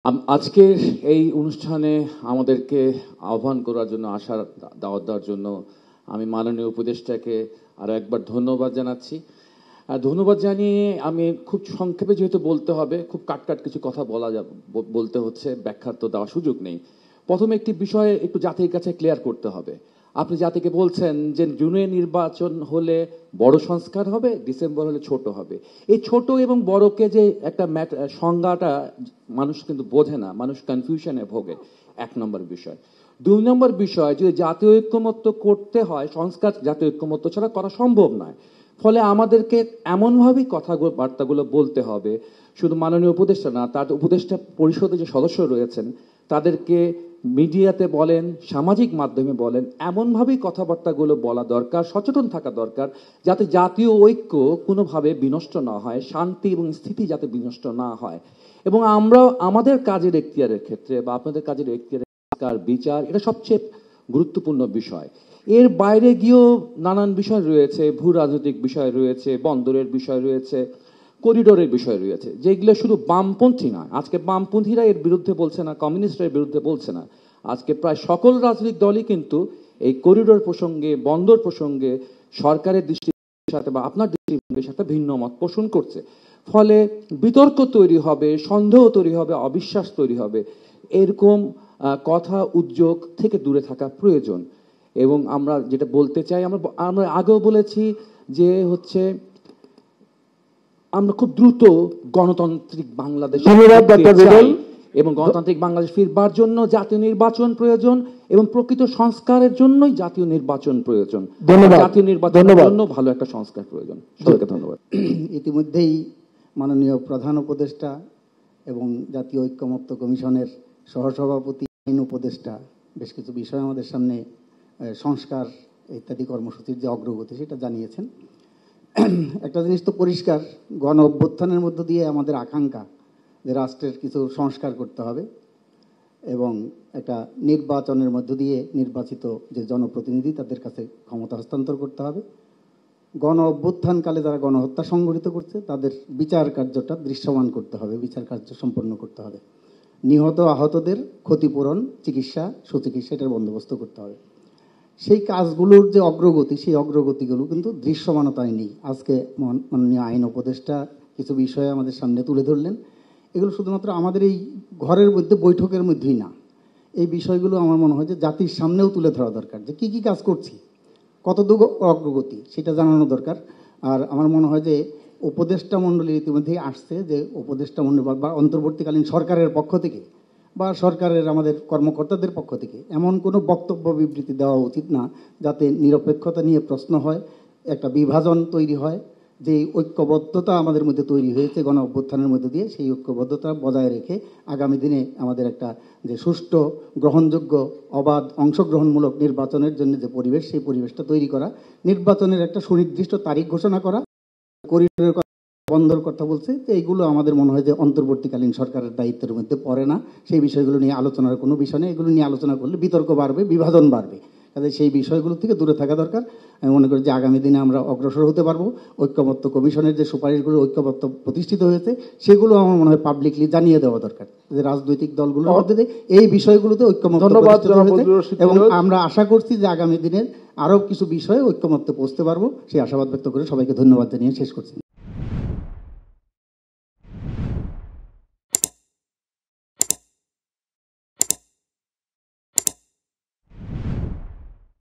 আজকের এই অনুষ্ঠানে আমাদেরকে আহ্বান করার জন্য, আসার দাওয়াত দেওয়ার জন্য আমি মাননীয় উপদেষ্টাকে আরও একবার ধন্যবাদ জানাচ্ছি। ধন্যবাদ জানিয়ে আমি খুব সংক্ষেপে, যেহেতু বলতে হবে, খুব কাট কিছু কথা বলতে হচ্ছে, ব্যাখ্যার তো দেওয়ার সুযোগ নেই। প্রথমে একটি বিষয় একটু জাতির কাছে ক্লিয়ার করতে হবে। আপনি জাতিকে বলছেন যে জুনে নির্বাচন হলে বড় সংস্কার হবে, ডিসেম্বর হলে ছোট হবে। এই ছোট এবং বড়কে যে একটা সংজ্ঞাটা মানুষ কিন্তু বোঝে না, মানুষ কনফিউশনে ভোগে। 1 নম্বর বিষয়। 2 নম্বর বিষয়, যদি জাতীয় ঐক্যমত্য করতে হয়, সংস্কার জাতীয় ঐক্যমত্য ছাড়া করা সম্ভব নয়। ফলে আমাদেরকে এমনভাবেই বার্তাগুলো বলতে হবে, শুধু মাননীয় উপদেষ্টা না, তার উপদেষ্টা পরিষদে যে সদস্য রয়েছেন তাদেরকে মিডিয়াতে বলেন, সামাজিক মাধ্যমে বলেন, এমনভাবেই কথাবার্তাগুলো বলা দরকার, সচেতন থাকা দরকার, যাতে জাতীয় ঐক্য কোনোভাবে বিনষ্ট না হয়, শান্তি এবং স্থিতি যাতে বিনষ্ট না হয়। এবং আমরা আমাদের কাজের এখতিয়ারের ক্ষেত্রে বা আপনাদের কাজের এখতিয়ারের বিচার, এটা সবচেয়ে গুরুত্বপূর্ণ বিষয়। এর বাইরে গিয়েও নানান বিষয় রয়েছে, ভূ রাজনৈতিক বিষয় রয়েছে, বন্দরের বিষয় রয়েছে, করিডোরের বিষয় রয়েছে, যেগুলো শুধু বামপন্থী নয়। আজকে বামপন্থীরা এর বিরুদ্ধে বলছে না, কমিউনিস্টরা এর বিরুদ্ধে বলছে না। আজকে প্রায় সকল রাজনৈতিক দলই কিন্তু এই করিডোর প্রসঙ্গে, বন্দর প্রসঙ্গে সরকারের দৃষ্টির সাথে বা আপনার দৃষ্টিভঙ্গির সাথে ভিন্ন মত পোষণ করছে। ফলে বিতর্ক তৈরি হবে, সন্দেহ তৈরি হবে, অবিশ্বাস তৈরি হবে। এরকম কথা উদ্যোগ থেকে দূরে থাকা প্রয়োজন। এবং আমরা যেটা বলতে চাই, আমরা আগেও বলেছি যে হচ্ছে আমরা খুব দ্রুত গণতান্ত্রিক বাংলাদেশ এবং গণতান্ত্রিক বাংলাদেশ ফিরবার জন্য জাতীয় নির্বাচন প্রয়োজন এবং প্রকৃত সংস্কারের জন্যই জাতীয় নির্বাচন প্রয়োজন। জাতীয় নির্বাচনের জন্য ভালো একটা সংস্কার প্রয়োজন। সবাইকে ধন্যবাদ। ইতিমধ্যেই মাননীয় প্রধান উপদেষ্টা এবং জাতীয় ঐক্যমত্য কমিশনের সহসভাপতি, আইন উপদেষ্টা বেশ কিছু বিষয় আমাদের সামনে সংস্কার ইত্যাদি কর্মসূচির যে অগ্রগতি সেটা জানিয়েছেন। একটা জিনিস তো পরিষ্কার, গণ অভ্যুত্থানের মধ্য দিয়ে আমাদের আকাঙ্ক্ষা যে রাষ্ট্রের কিছু সংস্কার করতে হবে এবং একটা নির্বাচনের মধ্য দিয়ে নির্বাচিত যে জনপ্রতিনিধি তাদের কাছে ক্ষমতা হস্তান্তর করতে হবে। গণ অভ্যুত্থানকালে যারা গণহত্যা সংগঠিত করছে তাদের বিচার কার্যটা দৃশ্যমান করতে হবে, বিচার কার্য সম্পন্ন করতে হবে। নিহত আহতদের ক্ষতিপূরণ, চিকিৎসা, সুচিকিৎসা, এটার বন্দোবস্ত করতে হবে। সেই কাজগুলোর যে অগ্রগতি, সেই অগ্রগতিগুলো কিন্তু দৃশ্যমানতায় নেই। আজকে মাননীয় আইন উপদেষ্টা কিছু বিষয় আমাদের সামনে তুলে ধরলেন। এগুলো শুধুমাত্র আমাদের এই ঘরের মধ্যে বৈঠকের মধ্যেই না, এই বিষয়গুলো আমার মনে হয় যে জাতির সামনেও তুলে ধরা দরকার, যে কী কী কাজ করছি, কতটুকু অগ্রগতি, সেটা জানানো দরকার। আর আমার মনে হয় যে উপদেষ্টা মণ্ডলী ইতিমধ্যেই আসছে, যে উপদেষ্টা মণ্ডলী বা অন্তর্বর্তীকালীন সরকারের পক্ষ থেকে বা সরকারের আমাদের কর্মকর্তাদের পক্ষ থেকে এমন কোনো বক্তব্য বিবৃতি দেওয়া উচিত না যাতে নিরপেক্ষতা নিয়ে প্রশ্ন হয়, একটা বিভাজন তৈরি হয়। যে ঐক্যবদ্ধতা আমাদের মধ্যে তৈরি হয়েছে গণ অভ্যুত্থানের মধ্যে দিয়ে, সেই ঐক্যবদ্ধতা বজায় রেখে আগামী দিনে আমাদের একটা যে সুষ্ঠু, গ্রহণযোগ্য, অবাধ, অংশগ্রহণমূলক নির্বাচনের জন্য যে পরিবেশ, সেই পরিবেশটা তৈরি করা, নির্বাচনের একটা সুনির্দিষ্ট তারিখ ঘোষণা করা, করিডোরের বন্দর কথা বলছে, এইগুলো আমাদের মনে হয় যে অন্তর্বর্তীকালীন সরকারের দায়িত্বের মধ্যে পড়ে না। সেই বিষয়গুলো নিয়ে আলোচনার কোনো বিষয় নেই। এগুলো নিয়ে আলোচনা করলে বিতর্ক বাড়বে, বিভাজন বাড়বে। কাজে সেই বিষয়গুলো থেকে দূরে থাকা দরকার। আমি মনে করি যে আগামী দিনে আমরা অগ্রসর হতে পারবো। ঐক্যমত্য কমিশনের যে সুপারিশগুলো, ঐক্যমত্য প্রতিষ্ঠিত হয়েছে, সেগুলো আমার মনে হয় পাবলিকলি জানিয়ে দেওয়া দরকার, যে রাজনৈতিক দলগুলোর মধ্যে এই বিষয়গুলোতে ঐক্যমত্য প্রতিষ্ঠিত হয়েছে। এবং আমরা আশা করছি যে আগামী দিনের আরও কিছু বিষয়ে ঐক্যমত্যে পৌঁছতে পারবো। সেই আশাবাদ ব্যক্ত করে সবাইকে ধন্যবাদ জানিয়ে শেষ করছি।